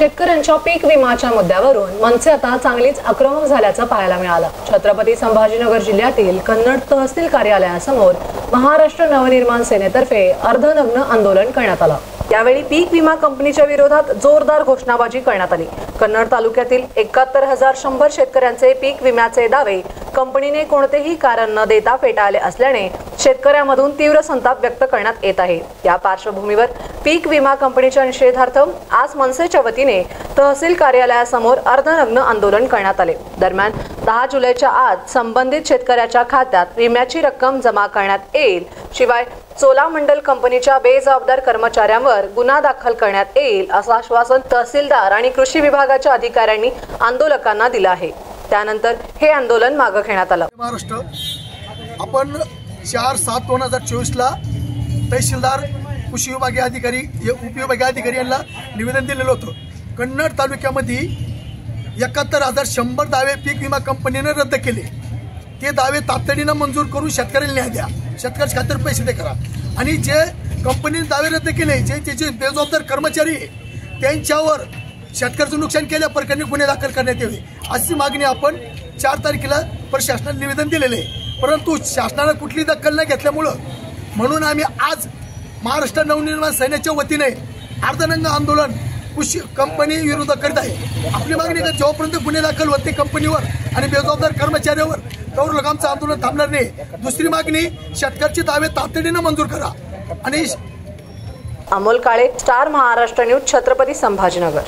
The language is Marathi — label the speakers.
Speaker 1: शेतकऱ्यांच्या पीक विम्याच्या मुद्द्यावरून मनसे आता चांगलीच आक्रमक झाल्याचं पाहायला मिळालं। छत्रपती संभाजीनगर जिल्ह्यातील कन्नड तहसील कार्यालयासमोर महाराष्ट्र नवनिर्माण सेनेतर्फे अर्धनग्न आंदोलन करण्यात आलं। यावेळी पीक विमा कंपनीच्या विरोधात जोरदार घोषणाबाजी करण्यात आली। कन्नड तालुक्यातील 71,100 शेतकऱ्यांचे पीक विम्याचे दावे कंपनीने कोणतेही कारण न देता फेटाळले असल्याने शेतकऱ्यांमधून तीव्र संताप व्यक्त करण्यात येत आहे। या पार्श्वभूमीवर पीक विमा कंपनीच्या निषेधार्थ आज मनसेच्या वतीने तहसील कार्यालयासमोर अर्धनग्न आंदोलन करण्यात आले। दरम्यान 10 जुलैच्या आत संबंधित शेतकऱ्याच्या खात्यात विम्याची रक्कम जमा करण्यात येईल, शिवाय चोलामंडल कंपनीच्या बेजबाबदार कर्मचाऱ्यांवर गुन्हा दाखल करण्यात येईल असं आश्वासन तहसीलदार आणि कृषी विभागाच्या अधिकाऱ्यांनी आंदोलकांना दिलं आहे। त्यानंतर हे आंदोलन मागे घेण्यात आलं।
Speaker 2: महाराष्ट्र आपण 4/7/2024 ला तहसीलदार, कृषी विभागीय अधिकारी, उपविभागीय अधिकारी यांना निवेदन दिलेलं होतं। कन्नड तालुक्यामध्ये 71,100 दावे पीक विमा कंपनीने रद्द केले। ते दावे तातडीने मंजूर करून शेतकऱ्यांना न्याय द्या, शेतकऱ्याच्या खात्यावर पैसे दे करा। आणि जे कंपनीने दावे रद्द केले, जे त्याचे बेजबाबदार कर्मचारी त्यांच्यावर शेतकऱ्याचं नुकसान केल्या प्रकरणी गुन्हे दाखल करण्यात यावे अशी मागणी आपण 4 तारखेला प्रशासनाला निवेदन दिलेले आहे। परंतु शासनाने कुठली दखल न घेतल्यामुळं म्हणून आम्ही आज महाराष्ट्र नवनिर्माण सेनेच्या वतीने अर्धनग्न आंदोलन कृषी कंपनी विरोधात करीत आहे। आपली मागणी का जोपर्यंत गुन्हे दाखल होते कंपनीवर आणि बेजबाबदार कर्मचाऱ्यावर तोवर आमचं आंदोलन थांबणार नाही। दुसरी मागणी, शेतकऱ्याचे दावे तातडीने मंजूर करा। आणि
Speaker 1: अमोल काळे, स्टार महाराष्ट्र न्यूज, छत्रपती संभाजीनगर।